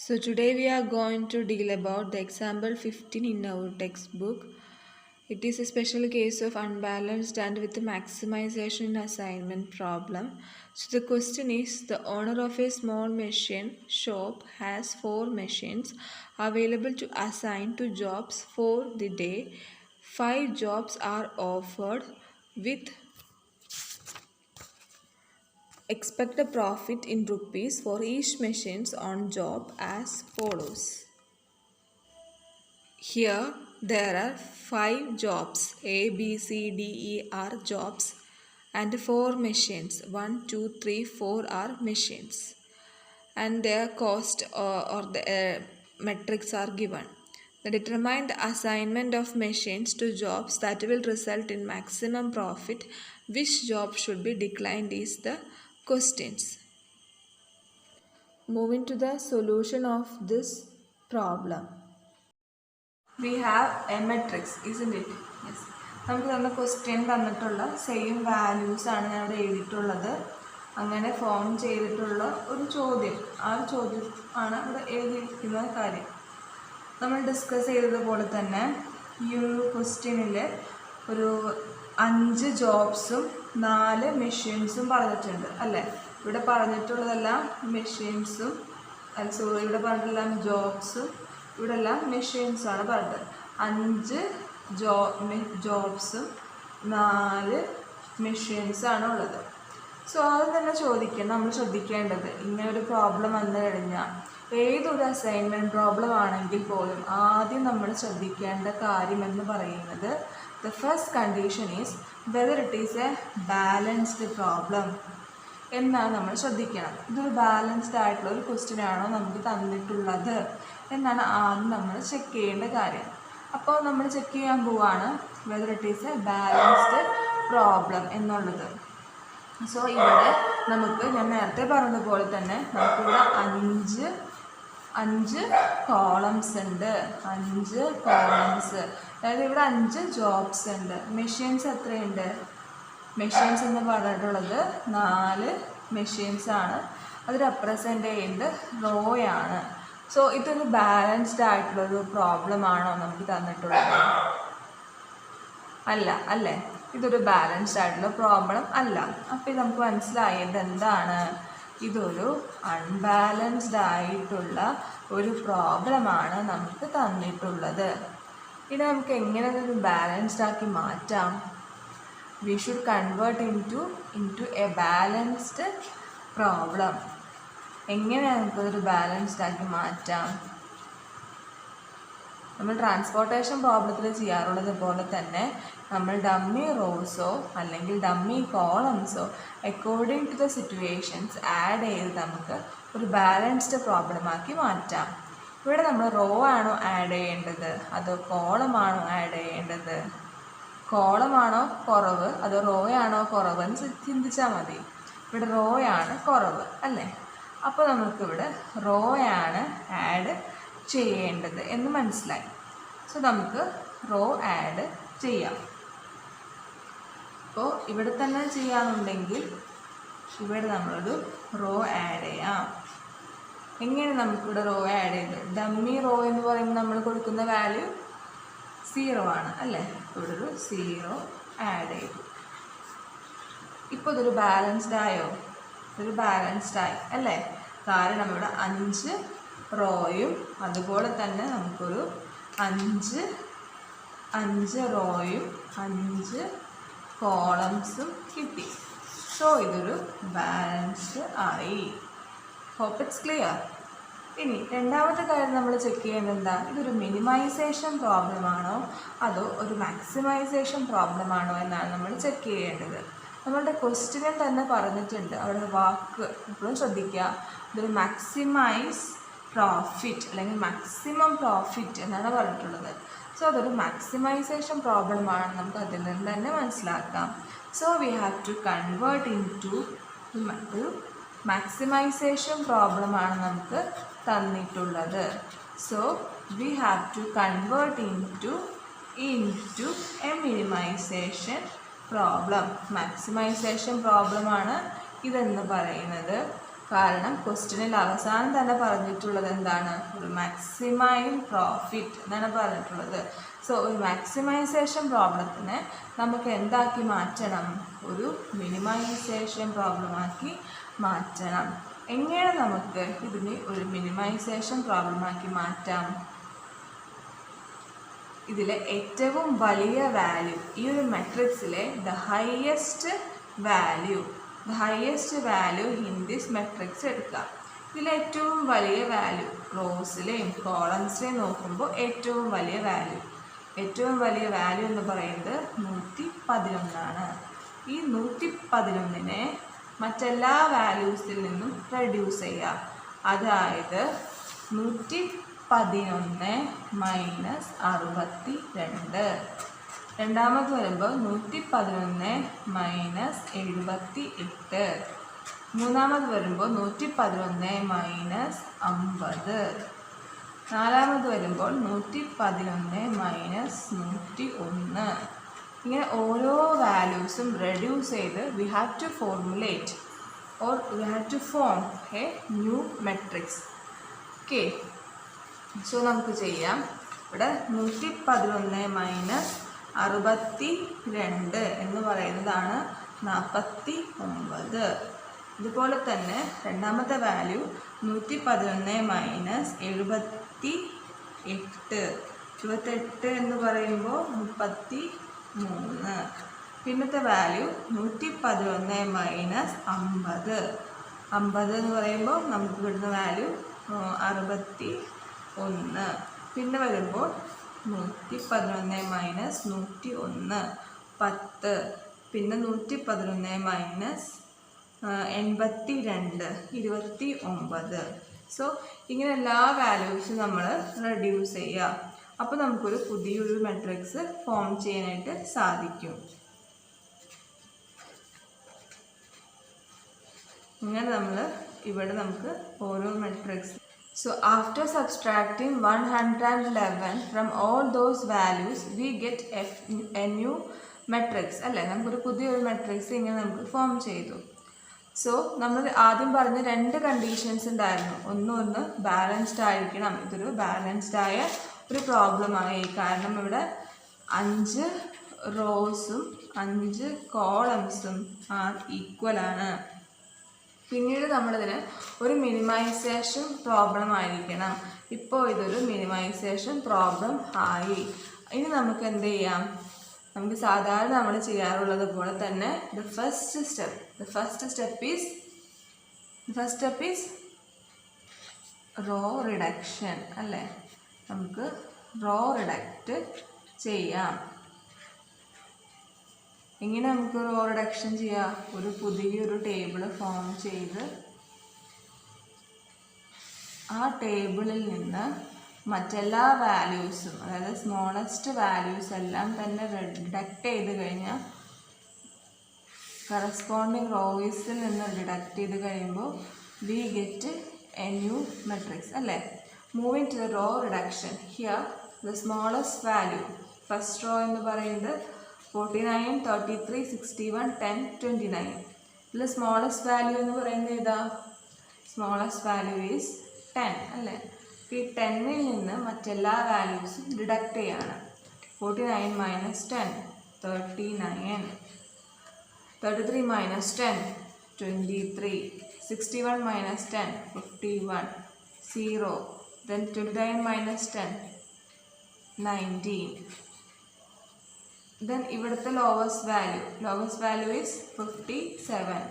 So today we are going to deal about the example 15 in our textbook. It is a special case of unbalanced and with maximization assignment problem. So the question is, the owner of a small machine shop has 4 machines available to assign to jobs for the day. 5 jobs are offered with expect a profit in rupees for each machine's on job as follows. Here there are 5 jobs, A, B, C, D, E are jobs and 4 machines, 1, 2, 3, 4 are machines, and their cost or the metrics are given. The determined assignment of machines to jobs that will result in maximum profit. Which job should be declined is the questions. Moving to the solution of this problem. We have a matrix, isn't it? Yes. നമുക്ക് തന്ന question തന്നിട്ടുള്ള same values ആണ് ഞാൻ ഇവിടെ എഴുതിയിട്ടുള്ളത്. അങ്ങനെ form ചെയ്തിട്ടുള്ള ഒരു ചോദ്യം, ആ ഒരു ചോദ്യം ആണ് ഇവിടെ എഴുതിയിരിക്കുന്ന കാര്യം. നമ്മൾ ഡിസ്കസ് ചെയ്തതുപോലെ തന്നെ ഈ ഒരു ക്വസ്റ്റ്യനിൽ ഒരു 5 ജോബ്സും 4 മെഷീൻസും പറഞ്ഞിട്ടുണ്ട് അല്ലേ? ഇവിടെ പറഞ്ഞിട്ടുള്ളതെല്ലാം മെഷീൻസും ഇവിടെ പറഞ്ഞിട്ടുള്ള ജോബ്സും ഇവിടെ എല്ലാം മെഷീൻസാണ് പറഞ്ഞത്. 5 ജോബ്സും 4 മെഷീൻസാണ് ഉള്ളത്. സോ അത് തന്നെ ചോദിക്കണം, നമ്മൾ ശ്രദ്ധിക്കേണ്ടത് ഇങ്ങനെ ഒരു പ്രോബ്ലം വന്നു കഴിഞ്ഞാൽ ഏതൊരു അസൈൻമെൻറ്റ് പ്രോബ്ലം ആണെങ്കിൽ പോലും ആദ്യം നമ്മൾ ശ്രദ്ധിക്കേണ്ട കാര്യമെന്ന് പറയുന്നത് the first condition is whether it is A balanced problem എന്നാണ് നമ്മൾ ശ്രദ്ധിക്കണം. ഇതൊരു ബാലൻസ്ഡ് ആയിട്ടുള്ള ഒരു ക്വസ്റ്റ്യൻ ആണോ നമുക്ക് തന്നിട്ടുള്ളത് എന്നാണ് ആദ്യം നമ്മൾ ചെക്ക് ചെയ്യേണ്ട കാര്യം. അപ്പോൾ നമ്മൾ ചെക്ക് ചെയ്യാൻ പോവാണ് whether it is A balanced problem എന്നുള്ളത്. സോ ഇവിടെ നമുക്ക് ഞാൻ നേരത്തെ പറഞ്ഞതുപോലെ തന്നെ നമുക്കിവിടെ 5 കോളംസ് ഉണ്ട്. 5 കോളംസ്, അതായത് ഇവിടെ 5 ജോബ്സ് ഉണ്ട്. മെഷീൻസ് എത്രയുണ്ട്? മെഷീൻസ് എന്ന് പറഞ്ഞിട്ടുള്ളത് 4 മെഷീൻസാണ്. അത് റെപ്രസെൻ്റ് ചെയ്യുന്നത് റോയാണ്. സോ ഇതൊരു ബാലൻസ്ഡ് ആയിട്ടുള്ളൊരു പ്രോബ്ലം ആണോ നമുക്ക് തന്നിട്ടുള്ളത്? അല്ല, അല്ലേ? ഇതൊരു ബാലൻസ്ഡ് ആയിട്ടുള്ള പ്രോബ്ലം അല്ല. അപ്പോൾ ഇത് നമുക്ക് മനസ്സിലായത് എന്താണ്? ഇതൊരു അൺബാലൻസ്ഡ് ആയിട്ടുള്ള ഒരു പ്രോബ്ലമാണ് നമുക്ക് തന്നിട്ടുള്ളത്. ഇത് നമുക്ക് എങ്ങനെ ഒരു ബാലൻസ്ഡ് ആക്കി മാറ്റാം? We should convert into a balanced problem. എങ്ങനെയാണ് നമുക്കതൊരു ബാലൻസ്ഡ് ആക്കി മാറ്റാം? നമ്മൾ ട്രാൻസ്പോർട്ടേഷൻ പ്രോബ്ലത്തിൽ ചെയ്യാറുള്ളത് പോലെ തന്നെ നമ്മൾ ഡമ്മി റോസോ അല്ലെങ്കിൽ ഡമ്മി കോളംസോ according to the situations add ചെയ്ത് നമുക്ക് ഒരു ബാലൻസ്ഡ് പ്രോബ്ലമാക്കി മാറ്റാം. ഇവിടെ നമ്മൾ റോ ആണോ ആഡ് ചെയ്യേണ്ടത് അതോ കോളമാണോ ആഡ് ചെയ്യേണ്ടത്? കോളമാണോ കുറവ് അതോ റോയാണോ കുറവ് എന്ന് ചിന്തിച്ചാൽ മതി. ഇവിടെ റോയാണ് കുറവ് അല്ലേ? അപ്പോൾ നമുക്കിവിടെ റോയാണ് ആഡ് ചെയ്യേണ്ടത് എന്ന് മനസ്സിലായി. സോ നമുക്ക് റോ ആഡ് ചെയ്യാം. അപ്പോൾ ഇവിടെ തന്നെ ചെയ്യാനുണ്ടെങ്കിൽ ഇവിടെ നമ്മളൊരു റോ ആഡ് ചെയ്യാം. എങ്ങനെ നമുക്കിവിടെ റോ ആഡ് ചെയ്ത്? ഡമ്മി റോ എന്ന് പറയുമ്പോൾ നമ്മൾ കൊടുക്കുന്ന വാല്യൂ 0 ആണ് അല്ലേ? ഇവിടെ ഒരു 0 ആഡ് ചെയ്തു. ഇപ്പോൾ ഇതൊരു ബാലൻസ്ഡ് ആയോ? ഇതൊരു ബാലൻസ്ഡ് ആയി അല്ലേ? കാരണം ഇവിടെ 5 റോയും അതുപോലെ തന്നെ നമുക്കൊരു 5 റോയും 5 കോളംസും കിട്ടി. സോ ഇതൊരു ബാലൻസ്ഡ് ആയി. Hope it's clear. ഇനി രണ്ടാമത്തെ കാര്യം നമ്മൾ ചെക്ക് ചെയ്യുന്നത് എന്താ? ഇതൊരു മിനിമൈസേഷൻ പ്രോബ്ലം ആണോ അതോ ഒരു മാക്സിമൈസേഷൻ പ്രോബ്ലം ആണോ എന്നാണ് നമ്മൾ ചെക്ക് ചെയ്യേണ്ടത്. നമ്മളുടെ ക്വസ്റ്റ്യനിൽ തന്നെ പറഞ്ഞിട്ടുണ്ട്, അവിടെ വാക്ക് എപ്പോഴും ശ്രദ്ധിക്കുക, ഇതൊരു മാക്സിമൈസ് പ്രോഫിറ്റ് അല്ലെങ്കിൽ മാക്സിമം പ്രോഫിറ്റ് എന്നാണ് പറഞ്ഞിട്ടുള്ളത്. സോ അതൊരു മാക്സിമൈസേഷൻ പ്രോബ്ലം ആണ്, നമുക്ക് അതിൽ നിന്ന് തന്നെ മനസ്സിലാക്കാം. So we have to convert into ഒരു മാക്സിമൈസേഷൻ പ്രോബ്ലം ആണ് നമുക്ക് തന്നിട്ടുള്ളത്. So we have to convert into a minimization problem. Maximization പ്രോബ്ലമാണ് ഇതെന്ന് പറയുന്നത്. കാരണം ക്വസ്റ്റ്യനിൽ അവസാനം തന്നെ പറഞ്ഞിട്ടുള്ളത് എന്താണ്? ഒരു മാക്സിമൈസ് പ്രോഫിറ്റ് എന്നാണ് പറഞ്ഞിട്ടുള്ളത്. സോ ഒരു മാക്സിമൈസേഷൻ പ്രോബ്ലത്തിനെ നമുക്ക് എന്താക്കി മാറ്റണം? ഒരു മിനിമൈസേഷൻ പ്രോബ്ലമാക്കി മാറ്റണം. എങ്ങനെ നമുക്ക് ഇതിനെ ഒരു മിനിമൈസേഷൻ പ്രോബ്ലമാക്കി മാറ്റാം? ഇതിലെ ഏറ്റവും വലിയ വാല്യൂ, ഈ ഒരു മെട്രിക്സിലെ the highest value in this matrix എടുക്കാം. ഇതിലെ ഏറ്റവും വലിയ വാല്യൂ റോസിലെയും കോളംസിലെയും നോക്കുമ്പോൾ ഏറ്റവും വലിയ വാല്യൂ എന്ന് പറയുന്നത് 111 ഈ 111നെ മറ്റെല്ലാ വാല്യൂസിൽ നിന്നും റെഡ്യൂസ് ചെയ്യുക. അതായത് 111 മൈനസ് 62. രണ്ടാമത് വരുമ്പോൾ 111 മൈനസ് 78. മൂന്നാമത് വരുമ്പോൾ 111 മൈനസ് 50. നാലാമത് വരുമ്പോൾ 111 മൈനസ് 101. ഇങ്ങനെ ഓരോ വാല്യൂസും റെഡ്യൂസ് ചെയ്ത് we have to formulate or we have to form a new matrix. Okay, so നമുക്ക് ചെയ്യാം. ഇവിടെ 111 മൈനസ് 62 എന്ന് പറയുന്നതാണ് 49. ഇതുപോലെ തന്നെ രണ്ടാമത്തെ വാല്യൂ 111 മൈനസ് 78 എന്ന് പറയുമ്പോൾ 33. പിന്നത്തെ വാല്യൂ 111 മൈനസ് 50 എന്ന് പറയുമ്പോൾ നമുക്ക് കിട്ടുന്ന വാല്യൂ 61. പിന്നെ വരുമ്പോൾ 111 മൈനസ് 101 10. പിന്നെ 111 മൈനസ് 82 29. സോ ഇങ്ങനെ എല്ലാ വാല്യൂസും നമ്മൾ റെഡ്യൂസ് ചെയ്യുക. അപ്പോൾ നമുക്കൊരു പുതിയൊരു മെട്രിക്സ് ഫോം ചെയ്യാനായിട്ട് സാധിക്കും. ഇങ്ങനെ നമ്മൾ ഇവിടെ നമുക്ക് ഓരോ matrix. So after subtracting 111 from all those values we get a new matrix. അല്ലേ, നമുക്കൊരു പുതിയൊരു മെട്രിക്സ് ഇങ്ങനെ നമുക്ക് ഫോം ചെയ്തു. സോ നമ്മൾ ആദ്യം പറഞ്ഞ രണ്ട് കണ്ടീഷൻസ് ഉണ്ടായിരുന്നു. ഒന്ന് ബാലൻസ്ഡ് ആയിരിക്കണം. ഇതൊരു ബാലൻസ്ഡ് ആയ ഒരു പ്രോബ്ലമായി, കാരണം ഇവിടെ 5 റോസും 5 കോളംസും ഈക്വൽ ആണ്. പിന്നീട് നമ്മളിതിന് ഒരു മിനിമൈസേഷൻ പ്രോബ്ലം ആയിരിക്കണം. ഇപ്പോൾ ഇതൊരു മിനിമൈസേഷൻ പ്രോബ്ലം ആയി. ഇനി നമുക്ക് എന്ത് ചെയ്യാം? നമുക്ക് സാധാരണ നമ്മൾ ചെയ്യാറുള്ളത് പോലെ തന്നെ the first step is row reduction. അല്ലേ, നമുക്ക് റോ റിഡക്റ്റ് ചെയ്യാം. എങ്ങനെ നമുക്ക് റോ റിഡക്ഷൻ ചെയ്യാം? ഒരു പുതിയൊരു ടേബിൾ ഫോം ചെയ്ത് ആ ടേബിളിൽ നിന്ന് മറ്റെല്ലാ വാല്യൂസും, അതായത് സ്മോളസ്റ്റ് വാല്യൂസ് എല്ലാം തന്നെ ഡിഡക്റ്റ് ചെയ്ത് കഴിഞ്ഞാൽ കറസ്പോണ്ടിങ് റോയ്സിൽ നിന്ന് ഡിഡക്റ്റ് ചെയ്ത് കഴിയുമ്പോൾ we get a new matrix. അല്ലേ, moving to the row reduction. Here the smallest value, first row എന്ന് പറയുന്നത് 49, 33, 61, 10, 29. ഇതിൽ സ്മോളസ്റ്റ് വാല്യൂ എന്ന് പറയുന്നത് ഏതാ? Smallest value is 10. അല്ലേ, ഈ 10ൽ നിന്ന് മറ്റെല്ലാ വാല്യൂസും ഡിഡക്റ്റ് ചെയ്യാണ്. 49 minus 10 39, 33 minus 10 23, 61 minus 10 51, 0. Then 29 minus 10 19. Then ഇവിടുത്തെ ലോവസ്റ്റ് വാല്യൂ ഈസ് 57.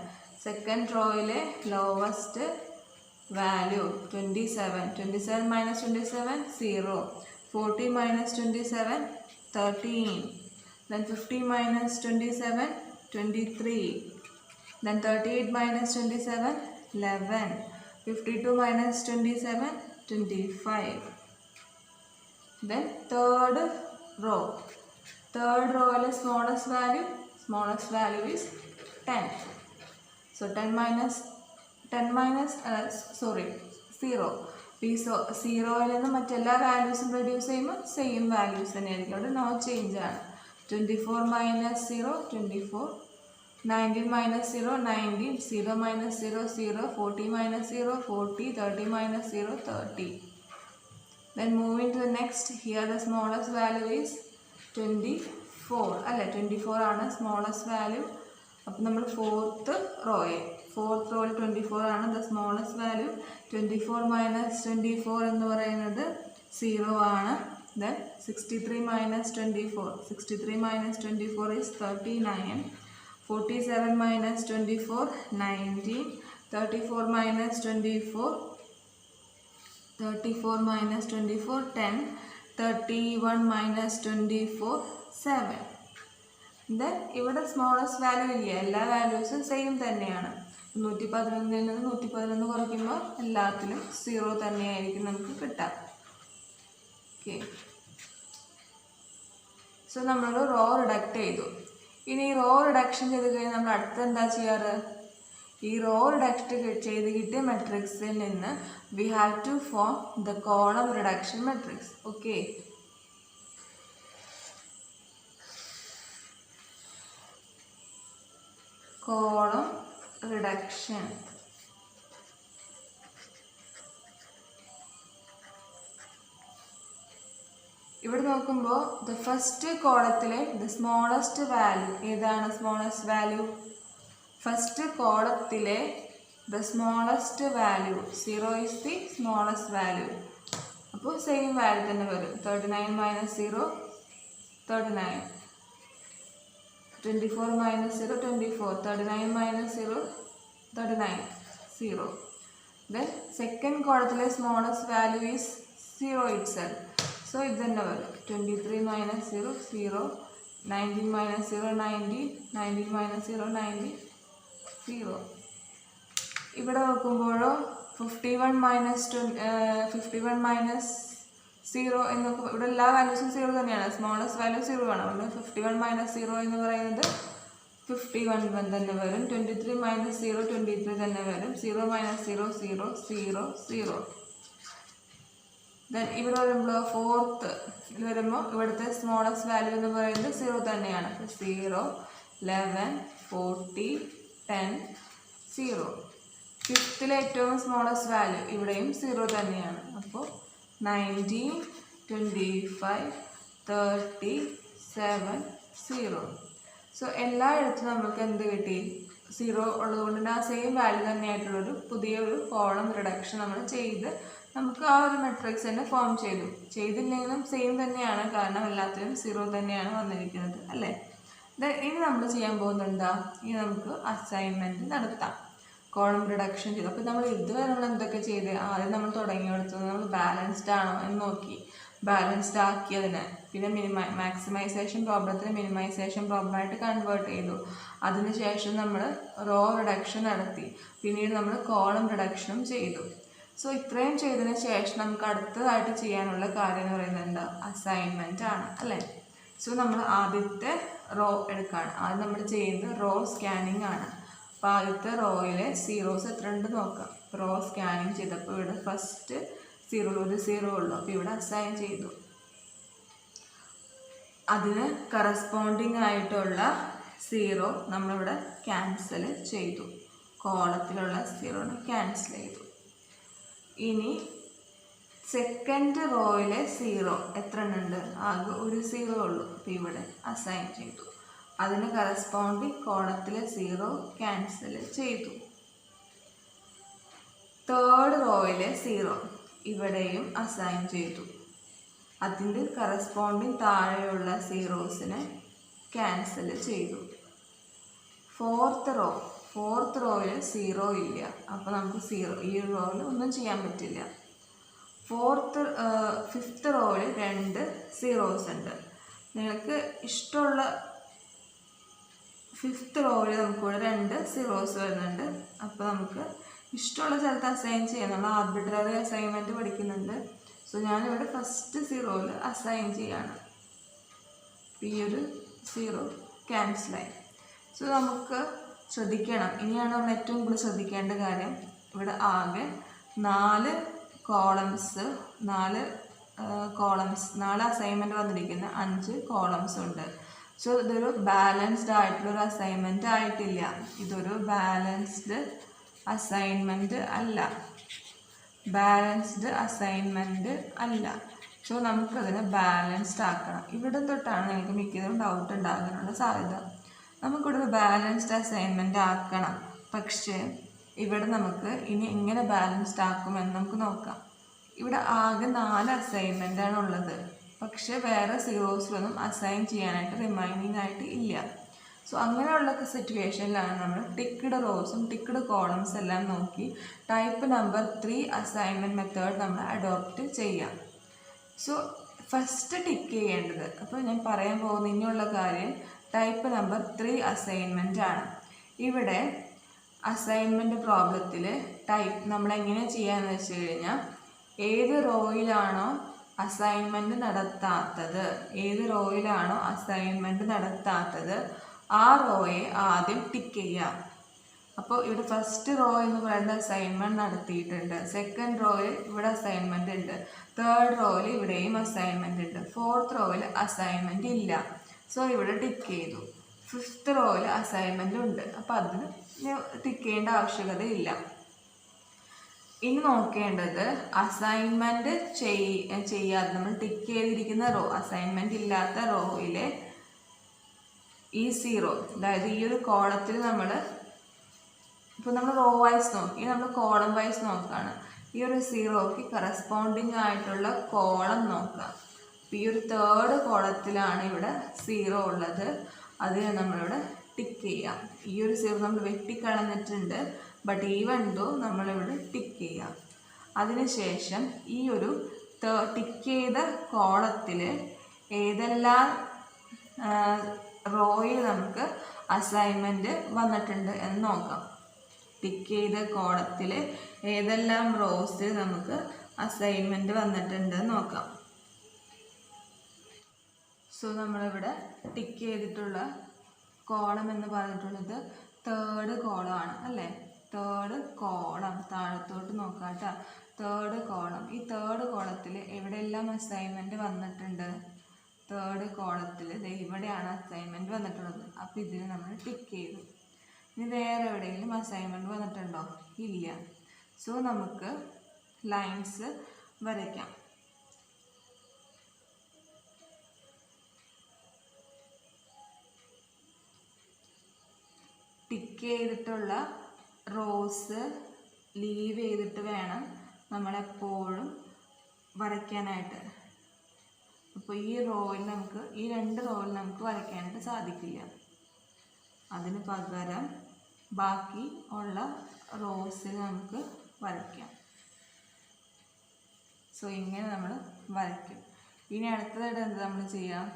സെക്കൻഡ് റോയിലെ lowest value 27 minus 27 0. 40 minus 27 13. Then 50 minus 27 23. Then 38 minus 27 11. 52 minus 27 25. Then third row smallest value is 10. So 10 minus 0. ഈ 0യിൽ നിന്ന് മറ്റെല്ലാ വാല്യൂസും റെഡ്യൂസ് ചെയ്യുമ്പോൾ സെയിം വാല്യൂസ് തന്നെയായിരിക്കും, അവിടെ no change ആണ്. 24 minus 0 24. 19 minus 0, 19, 0 minus 0, 0, 40 minus 0, 40, 30 minus 0, 30. Then moving to the next, here the smallest value is 24. അല്ലേ 24 ആണ് smallest value. അപ്പോൾ നമ്മൾ fourth row 24 ആണ് the smallest value. 24 minus 24 എന്ന് പറയുന്നത് 0 ആണ്. Then 63 minus 24. 63 minus 24 is 39. 47 minus 24, 19. 34 minus 24, 34 minus 24, 10. 31 minus 24, 7. Then ഇവിടെ smallest value ഇല്ല, എല്ലാ വാല്യൂസും സെയിം തന്നെയാണ്. 111 നിന്ന് 111 കുറയ്ക്കുമ്പോൾ എല്ലാത്തിലും 0 തന്നെയായിരിക്കും നമുക്ക് കിട്ടുക. ഓക്കെ, സോ നമ്മൾ റോ റിഡക്റ്റ് ചെയ്തു. ഇനി റോ റിഡക്ഷൻ ചെയ്ത് കഴിഞ്ഞാൽ നമ്മൾ അടുത്ത് എന്താ ചെയ്യാറ്? ഈ റോ റിഡക്റ്റ് ചെയ്ത് കിട്ടിയ മെട്രിക്സിൽ നിന്ന് we have to form the column reduction matrix. Okay, column reduction. ഇവിടെ നോക്കുമ്പോൾ ദ ഫസ്റ്റ് കോളത്തിലെ ദ സ്മോളസ്റ്റ് വാല്യൂ ഏതാണ്? സ്മോളസ്റ്റ് വാല്യൂ ഫസ്റ്റ് കോളത്തിലെ the smallest value 0 is the smallest value. അപ്പോൾ സെയിം വാല്യൂ തന്നെ വരും. 39 minus 0, 39. 24 minus 0, 24. 39 minus 0, 39, 0. Then second കോളത്തിലെ smallest value is 0 itself. So ഇത് തന്നെ വരും. 23 minus 0, 0. 19 minus 0, 19. 19 minus 0, 19, 0. ഇവിടെ നോക്കുമ്പോഴോ 51 minus 0 എന്ന് ഇവിടെ എല്ലാ വാല്യൂസും 0 തന്നെയാണ്. സ്മോളസ്റ്റ് വാല്യൂ 0 ആണ്. അതുകൊണ്ട് 51 minus 0 എന്ന് പറയുന്നത് 51 തന്നെ വരും. 23 minus 0, 23 തന്നെ വരും. 0 minus 0, 0, 0, 0. ദെൻ ഇവിടെ വരുമ്പോൾ ഫോർത്ത് ഇത് വരുമ്പോൾ ഇവിടുത്തെ സ്മോളസ്റ്റ് വാല്യൂ എന്ന് പറയുന്നത് 0 തന്നെയാണ്. 0, 11, 40, 10, 0. ഫിഫ്ത്തിലെ ഏറ്റവും സ്മോളസ്റ്റ് വാല്യൂ ഇവിടെയും 0 തന്നെയാണ്. അപ്പോൾ 19, 25, 30, 7, 0. സോ എല്ലായിടത്തും നമുക്ക് എന്ത് കിട്ടി? 0 ഉള്ളതുകൊണ്ട് തന്നെ ആ സെയിം വാല്യൂ തന്നെയായിട്ടുള്ളൊരു പുതിയൊരു കോളം റിഡക്ഷൻ നമ്മൾ ചെയ്ത് നമുക്ക് ആ ഒരു മെട്രിക്സ് തന്നെ ഫോം ചെയ്തില്ലെങ്കിലും സെയിം തന്നെയാണ്, കാരണം എല്ലാത്തിലും 0 തന്നെയാണ് വന്നിരിക്കുന്നത് അല്ലേ. ഇനി നമ്മൾ ചെയ്യാൻ പോകുന്നത് എന്താ? ഇനി നമുക്ക് അസൈൻമെൻറ്റ് നടത്താം. കോളം റിഡക്ഷൻ ചെയ്തു. അപ്പോൾ നമ്മൾ ഇതുവരെ നമ്മൾ എന്തൊക്കെ ചെയ്ത്? ആദ്യം നമ്മൾ തുടങ്ങിയെടുത്തത് നമ്മൾ ബാലൻസ്ഡ് ആണോ എന്ന് നോക്കി, ബാലൻസ്ഡ് ആക്കിയതിന് പിന്നെ മാക്സിമൈസേഷൻ പ്രോബ്ലത്തിന് മിനിമൈസേഷൻ പ്രോബ്ലമായിട്ട് കൺവേർട്ട് ചെയ്തു. അതിനുശേഷം നമ്മൾ റോ റിഡക്ഷൻ നടത്തി, പിന്നീട് നമ്മൾ കോളം റിഡക്ഷനും ചെയ്തു. സോ ഇത്രയും ചെയ്തതിന് ശേഷം നമുക്ക് അടുത്തതായിട്ട് ചെയ്യാനുള്ള കാര്യം എന്ന് പറയുന്നത് എന്താ? അസൈൻമെൻ്റ് ആണ് അല്ലേ. സോ നമ്മൾ ആദ്യത്തെ റോ എടുക്കുകയാണ്. ആദ്യം നമ്മൾ ചെയ്യുന്നത് റോ സ്കാനിങ് ആണ്. അപ്പോൾ ആദ്യത്തെ റോയിലെ സീറോസ് എത്ര ഉണ്ട് നോക്കാം. റോ സ്കാനിങ് ചെയ്തപ്പോൾ ഇവിടെ ഫസ്റ്റ് 0 ഒരു 0 ഉള്ളൂ. അപ്പോൾ ഇവിടെ അസൈൻ ചെയ്തു. അതിന് കറസ്പോണ്ടിങ് ആയിട്ടുള്ള 0 നമ്മളിവിടെ ക്യാൻസൽ ചെയ്തു. കോളത്തിലുള്ള 0 ക്യാൻസൽ ചെയ്തു. ഇനി സെക്കൻഡ് റോയിലെ 0 എത്ര ഉണ്ട്? ആകെ ഒരു 0 ഉള്ളൂ. അപ്പോൾ ഇവിടെ അസൈൻ ചെയ്തു. അതിന് കറസ്പോണ്ടിങ് കോളത്തിലെ 0 ക്യാൻസൽ ചെയ്തു. തേർഡ് റോയിലെ 0 ഇവിടെയും അസൈൻ ചെയ്തു. അതിൻ്റെ കറസ്പോണ്ടിങ് താഴെയുള്ള സീറോസിനെ ക്യാൻസൽ ചെയ്തു. ഫോർത്ത് റോയിൽ 0 ഇല്ല. അപ്പോൾ നമുക്ക് 0 ഈ റോയിൽ ഒന്നും ചെയ്യാൻ പറ്റില്ല. ഫിഫ്ത്ത് റോയിൽ 2 സീറോസ് ഉണ്ട്. നിങ്ങൾക്ക് ഇഷ്ടമുള്ള ഫിഫ്ത്ത് റോയിൽ നമുക്കിവിടെ 2 സീറോസ് വരുന്നുണ്ട്. അപ്പോൾ നമുക്ക് ഇഷ്ടമുള്ള സ്ഥലത്ത് അസൈൻ ചെയ്യാം. നമ്മൾ ആർബിട്രറി അസൈൻമെൻറ്റ് പഠിക്കുന്നുണ്ട്. സോ ഞാനിവിടെ ഫസ്റ്റ് 0യിൽ അസൈൻ ചെയ്യാണ്. ഈ ഒരു 0 ക്യാൻസലായി. സോ നമുക്ക് ശ്രദ്ധിക്കണം, ഇനിയാണ് നമ്മൾ ഏറ്റവും കൂടുതൽ ശ്രദ്ധിക്കേണ്ട കാര്യം. ഇവിടെ ആകെ 4 കോളംസ് 4 അസൈൻമെൻറ്റ് വന്നിരിക്കുന്ന 5 കോളംസ് ഉണ്ട്. സോ ഇതൊരു ബാലൻസ്ഡ് ആയിട്ടുള്ളൊരു അസൈൻമെൻറ്റ് ആയിട്ടില്ല. ഇതൊരു ബാലൻസ്ഡ് അസൈൻമെൻറ്റ് അല്ല. ബാലൻസ്ഡ് അസൈൻമെൻറ്റ് അല്ല. സോ നമുക്കതിനെ ബാലൻസ്ഡ് ആക്കണം. ഇവിടെ തൊട്ടാണ് നിങ്ങൾക്ക് മിക്കതും ഡൗട്ട് ഉണ്ടാകാനുള്ള സാധ്യത. നമുക്കിവിടെ ബാലൻസ്ഡ് അസൈൻമെൻറ്റ് ആക്കണം. പക്ഷേ ഇവിടെ നമുക്ക് ഇനി എങ്ങനെ ബാലൻസ്ഡ് ആക്കുമെന്ന് നമുക്ക് നോക്കാം. ഇവിടെ ആകെ 4 അസൈൻമെൻറ്റാണ് ഉള്ളത്. പക്ഷേ വേറെ സീറോസിലൊന്നും അസൈൻ ചെയ്യാനായിട്ട് റിമൈനിങ് ആയിട്ട് ഇല്ല. സോ അങ്ങനെയുള്ള സിറ്റുവേഷനിലാണ് നമ്മൾ ടിക്ക്ഡ് റോസും ടിക്ക്ഡ് കോളംസ് എല്ലാം നോക്കി ടൈപ്പ് നമ്പർ 3 അസൈൻമെൻറ്റ് മെത്തേഡ് നമ്മൾ അഡോപ്റ്റ് ചെയ്യാം. സോ ഫസ്റ്റ് ടിക്ക് ചെയ്യേണ്ടത്, അപ്പോൾ ഞാൻ പറയാൻ പോകുന്ന ഇനിയുള്ള കാര്യം ടൈപ്പ് നമ്പർ 3 അസൈൻമെൻ്റ് ആണ്. ഇവിടെ അസൈൻമെൻറ്റ് പ്രോബ്ലത്തിൽ ടൈപ്പ് നമ്മളെങ്ങനെ ചെയ്യാമെന്ന് വെച്ച് കഴിഞ്ഞാൽ ഏത് റോയിലാണോ അസൈൻമെൻറ്റ് നടത്താത്തത് ആ റോയെ ആദ്യം ടിക്ക് ചെയ്യാം. അപ്പോൾ ഇവിടെ ഫസ്റ്റ് റോ എന്ന് പറയുന്നത് അസൈൻമെൻറ്റ് നടത്തിയിട്ടുണ്ട്, സെക്കൻഡ് റോയിൽ ഇവിടെ അസൈൻമെൻറ്റ് ഉണ്ട്, തേർഡ് റോയിൽ ഇവിടെയും അസൈൻമെൻറ്റ് ഉണ്ട്, ഫോർത്ത് റോയിൽ അസൈൻമെൻറ്റ് ഇല്ല. സോ ഇവിടെ ടിക്ക് ചെയ്തു. ഫിഫ്ത്ത് റോയിൽ അസൈൻമെൻറ്റ് ഉണ്ട്, അപ്പോൾ അതിന് ടിക്ക് ചെയ്യേണ്ട ആവശ്യകതയില്ല. ഇനി നോക്കേണ്ടത് അസൈൻമെൻറ്റ് ചെയ്യാതെ നമ്മൾ ടിക്ക് ചെയ്തിരിക്കുന്ന റോ, അസൈൻമെൻറ്റ് ഇല്ലാത്ത റോയിലെ ഈ സീറോ, അതായത് ഈ ഒരു കോളത്തിൽ നമ്മൾ ഇപ്പോൾ നമ്മൾ റോ വൈസ് നോക്കി, നമ്മൾ കോളം വൈസ് നോക്കുകയാണ്. ഈ ഒരു സീറോയ്ക്ക് കറസ്പോണ്ടിങ് ആയിട്ടുള്ള കോളം നോക്കാം. അപ്പോൾ ഈ ഒരു തേർഡ് കോളത്തിലാണ് ഇവിടെ സീറോ ഉള്ളത്, അതിനെ നമ്മളിവിടെ ടിക്ക് ചെയ്യാം. ഈ ഒരു സീറോ നമ്മൾ വെട്ടിക്കളഞ്ഞിട്ടുണ്ട്, ബട്ട് ഈവൻ ദോ നമ്മളിവിടെ ടിക്ക് ചെയ്യാം. അതിനുശേഷം ഈ ഒരു ടിക്ക് ചെയ്ത കോളത്തിൽ ഏതെല്ലാം റോയിൽ നമുക്ക് അസൈൻമെൻറ്റ് വന്നിട്ടുണ്ട് എന്ന് നോക്കാം. ടിക്ക് ചെയ്ത കോളത്തിൽ ഏതെല്ലാം റോസിൽ നമുക്ക് അസൈൻമെൻറ്റ് വന്നിട്ടുണ്ട് നോക്കാം. സോ നമ്മളിവിടെ ടിക്ക് ചെയ്തിട്ടുള്ള കോളം എന്ന് പറഞ്ഞിട്ടുള്ളത് തേർഡ് കോളമാണ് അല്ലേ. തേർഡ് കോളം താഴത്തോട്ട് നോക്കാം കേട്ടോ. തേർഡ് കോളം, ഈ തേർഡ് കോളത്തിൽ എവിടെയെല്ലാം അസൈൻമെൻറ്റ് വന്നിട്ടുണ്ട്? തേർഡ് കോളത്തിൽ ഇവിടെയാണ് അസൈൻമെൻറ്റ് വന്നിട്ടുള്ളത്. അപ്പോൾ ഇതിന് നമ്മൾ ടിക്ക് ചെയ്തു. ഇനി വേറെ എവിടെയെങ്കിലും അസൈൻമെൻറ്റ് വന്നിട്ടുണ്ടോ? ഇല്ല. സോ നമുക്ക് ലൈൻസ് വരയ്ക്കാം. ടിക്ക് ചെയ്തിട്ടുള്ള റോസ് ലീവ് ചെയ്തിട്ട് വേണം നമ്മളെപ്പോഴും വരയ്ക്കാനായിട്ട്. അപ്പോൾ ഈ റോയിൽ നമുക്ക്, ഈ 2 റോയിൽ നമുക്ക് വരയ്ക്കാനായിട്ട് സാധിക്കില്ല. അതിന് പകരം ബാക്കി ഉള്ള റോസിൽ നമുക്ക് വരയ്ക്കാം. സോ ഇങ്ങനെ നമ്മൾ വരയ്ക്കും. ഇനി അടുത്തതായിട്ട് എന്ത് നമ്മൾ ചെയ്യാം?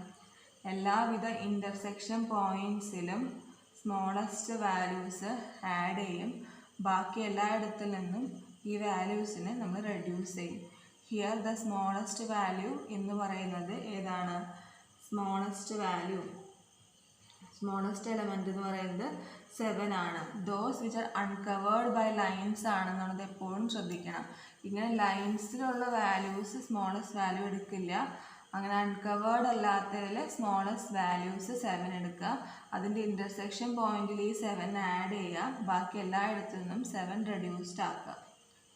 എല്ലാവിധ ഇൻ്റർസെക്ഷൻ പോയിൻറ്റ്സിലും സ്മോളസ്റ്റ് വാല്യൂസ് ആഡ് ചെയ്യും. ബാക്കി എല്ലായിടത്തിൽ നിന്നും ഈ വാല്യൂസിനെ നമ്മൾ റെഡ്യൂസ് ചെയ്യും. ഹിയർ ദ സ്മോളസ്റ്റ് വാല്യൂ എന്ന് പറയുന്നത് ഏതാണ്? സ്മോളസ്റ്റ് എലമെൻറ്റ് എന്ന് പറയുന്നത് 7 ആണ്. Those which are uncovered by lines ആണെന്നുള്ളത് എപ്പോഴും ശ്രദ്ധിക്കണം. ഇങ്ങനെ ലൈൻസിലുള്ള വാല്യൂസ് സ്മോളസ്റ്റ് വാല്യൂ എടുക്കില്ല. അങ്ങനെ അൺകവേർഡ് അല്ലാത്തതിൽ സ്മോളസ്റ്റ് വാല്യൂസ് 7 എടുക്കുക. അതിൻ്റെ ഇൻ്റർസെക്ഷൻ പോയിന്റിൽ ഈ 7 ആഡ് ചെയ്യുക. ബാക്കി എല്ലായിടത്തു നിന്നും 7 റെഡ്യൂസ്ഡ് ആക്കുക.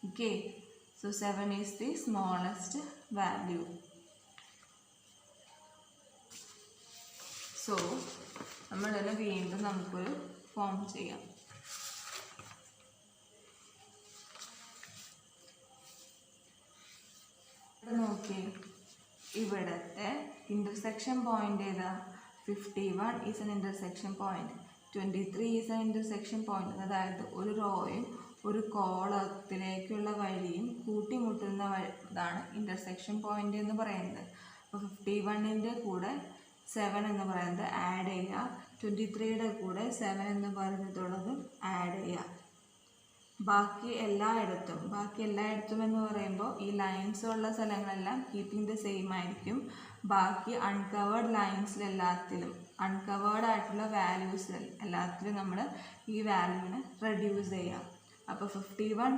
Okay, so 7 is the smallest value. So നമ്മളിതിനെ വീണ്ടും നമുക്കൊരു ഫോം ചെയ്യാം. നോക്കി, ഇവിടുത്തെ ഇൻ്റർസെക്ഷൻ പോയിൻ്റ് ഏതാ? 51 is N intersection point, 23 is N intersection point. അതായത് ഒരു റോയും ഒരു കോളത്തിലേക്കുള്ള വഴിയും കൂട്ടിമുട്ടുന്ന ഇതാണ് ഇൻ്റർസെക്ഷൻ പോയിൻ്റ് എന്ന് പറയുന്നത്. അപ്പോൾ 51ൻ്റെ കൂടെ 7 എന്ന് പറയുന്നത് ആഡ് ചെയ്യുക, 23യുടെ കൂടെ 7 എന്ന് പറഞ്ഞിട്ടുള്ളത് ആഡ് ചെയ്യുക. ബാക്കി എല്ലായിടത്തും എന്ന് പറയുമ്പോൾ ഈ ലൈൻസ് ഉള്ള സ്ഥലങ്ങളെല്ലാം കീപ്പിംഗ് ദ സെയിം ആയിരിക്കും. ബാക്കി അൺകവേർഡ് ലൈൻസിലെല്ലാത്തിലും, അൺകവേർഡ് ആയിട്ടുള്ള വാല്യൂസിൽ എല്ലാത്തിലും നമ്മൾ ഈ വാല്യൂവിനെ റെഡ്യൂസ് ചെയ്യാം. അപ്പോൾ 51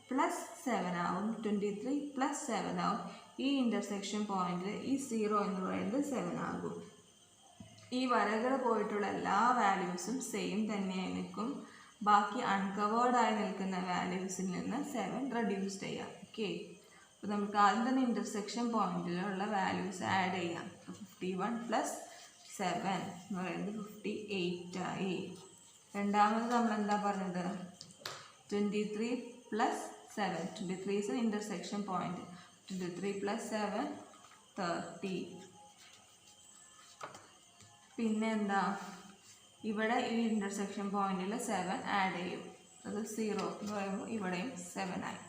+ 7 ആവും, 23 + 7 ആവും. ഈ ഇൻ്റർസെക്ഷൻ പോയിന്റിൽ ഈ 0 എന്ന് പറയുന്നത് 7 ആകും. ഈ വരകൾ പോയിട്ടുള്ള എല്ലാ വാല്യൂസും സെയിം തന്നെയായി നിൽക്കും. ബാക്കി അൺകവേർഡായി നിൽക്കുന്ന വാല്യൂസിൽ നിന്ന് 7 റെഡ്യൂസ് ചെയ്യാം. ഓക്കെ, അപ്പോൾ നമുക്ക് ആദ്യം തന്നെ ഇൻ്റർസെക്ഷൻ പോയിന്റിലുള്ള വാല്യൂസ് ആഡ് ചെയ്യാം. 51 + 7 എന്ന് പറയുന്നത് 58 ആയി. രണ്ടാമത് നമ്മൾ എന്താ പറഞ്ഞത്? 23 + 7. 23 is an intersection point. 23 + 7 30. പിന്നെ എന്താ, ഇവിടെ ഈ ഇൻ്റർസെക്ഷൻ പോയിന്റിൽ 7 ആഡ് ചെയ്യും. അത് 0 എന്ന് പറയുമ്പോൾ ഇവിടെയും 7 ആയി.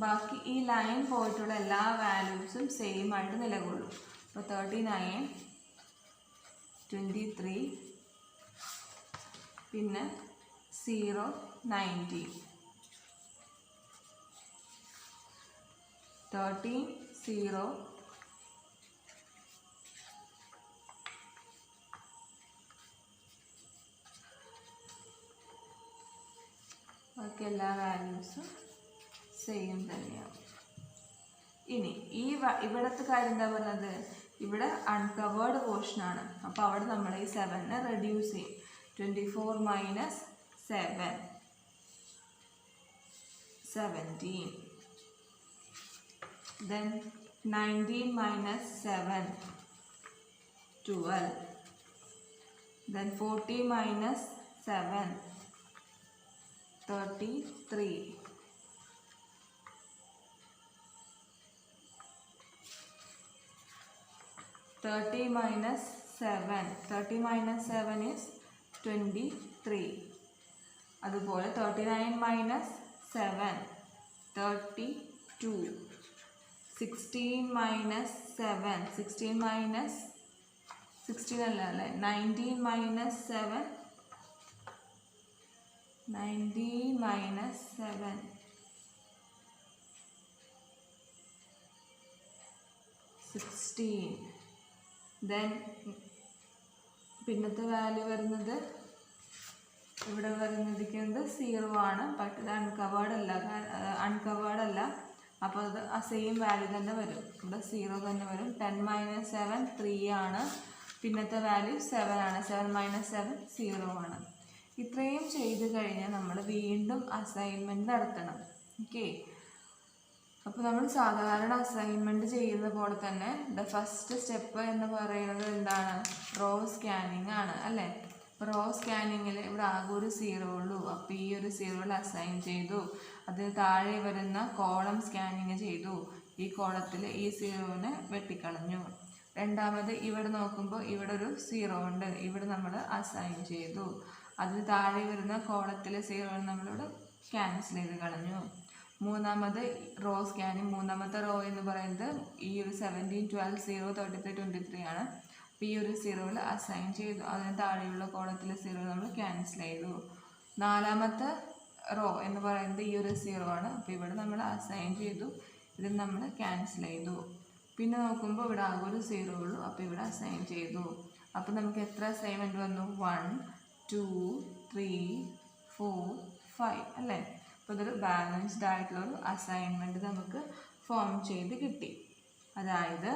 ബാക്കി ഈ ലൈൻ പോയിട്ടുള്ള എല്ലാ വാല്യൂസും സെയിം ആയിട്ട് നിലകൊള്ളും. അപ്പോൾ 39, 23, പിന്നെ 0, 19. 13, 0, ബാക്കി എല്ലാ വാല്യൂസും സെയിം തന്നെയാണ്. ഇനി ഇവിടുത്തെ കാര്യം എന്താ പറഞ്ഞത്? ഇവിടെ അൺകവേർഡ് പോർഷനാണ്. അപ്പോൾ അവിടെ നമ്മൾ ഈ 7 റെഡ്യൂസ് ചെയ്യും. 24 - 7, 17. Then 19 - 7, 12. Then 40 - 7, 33. 30 - 7. 30 - 7 is 23. അതുപോലെ 39 - 7, 32. 16 - 7, 16 അല്ല 19 - 7, 19 - 7, 16. ദെൻ പിന്നത്തെ വാല്യൂ വരുന്നത് ഇവിടെ വരുന്നിരിക്കുന്നത് 0 ആണ്. ബട്ട് ഇത് അൺകവേർഡ് അല്ല. അപ്പോൾ അത് ആ സെയിം വാല്യൂ തന്നെ വരും. ഇവിടെ 0 തന്നെ വരും. 10 - 7 3 ആണ്. പിന്നത്തെ വാല്യൂ 7 ആണ്. 7 - 7 0 ആണ്. ഇത്രയും ചെയ്ത് കഴിഞ്ഞാൽ നമ്മൾ വീണ്ടും അസൈൻമെൻറ്റ് നടത്തണം. ഓക്കെ, അപ്പോൾ നമ്മൾ സാധാരണ അസൈൻമെൻറ്റ് ചെയ്യുന്ന പോലെ തന്നെ ഫസ്റ്റ് സ്റ്റെപ്പ് എന്ന് പറയുന്നത് എന്താണ്? റോ സ്കാനിങ് ആണ് അല്ലേ? റോ സ്കാനിങ്ങിൽ ഇവിടെ ആകെ ഒരു 0 ഉള്ളൂ. അപ്പോൾ ഈ ഒരു 0 അസൈൻ ചെയ്തു. അതിന് താഴെ വരുന്ന കോളം സ്കാനിങ് ചെയ്തു. ഈ കോളത്തിൽ ഈ 0 വെട്ടിക്കളഞ്ഞു. രണ്ടാമത് ഇവിടെ നോക്കുമ്പോൾ ഇവിടെ ഒരു 0 ഉണ്ട്. ഇവിടെ നമ്മൾ അസൈൻ ചെയ്തു. അതിന് താഴെ വരുന്ന കോളത്തിലെ 0 നമ്മളിവിടെ ക്യാൻസൽ ചെയ്ത് കളഞ്ഞു. മൂന്നാമത് റോ സ്കാനിങ്. മൂന്നാമത്തെ റോ എന്ന് പറയുന്നത് ഈ ഒരു 17, 12, 0, 33, 23 ആണ്. അപ്പോൾ ഈ ഒരു 0 അസൈൻ ചെയ്തു. അതിന് താഴെയുള്ള കോളത്തിലെ 0 നമ്മൾ ക്യാൻസൽ ചെയ്തു. നാലാമത്തെ റോ എന്ന് പറയുന്നത് ഈ ഒരു 0 ആണ്. അപ്പോൾ ഇവിടെ നമ്മൾ അസൈൻ ചെയ്തു. ഇത് നമ്മൾ ക്യാൻസൽ ചെയ്തു. പിന്നെ നോക്കുമ്പോൾ ഇവിടെ ആകെ ഒരു 0 ഉള്ളൂ. അപ്പോൾ ഇവിടെ അസൈൻ ചെയ്തു. അപ്പോൾ നമുക്ക് എത്ര അസൈൻമെൻറ്റ് വന്നു? 1, 2, 3, 4, 5 അല്ലേ? അപ്പോൾ ഇതൊരു ബാലൻസ്ഡ് ആയിട്ടുള്ളൊരു അസൈൻമെൻറ്റ് നമുക്ക് ഫോം ചെയ്ത് കിട്ടി. അതായത്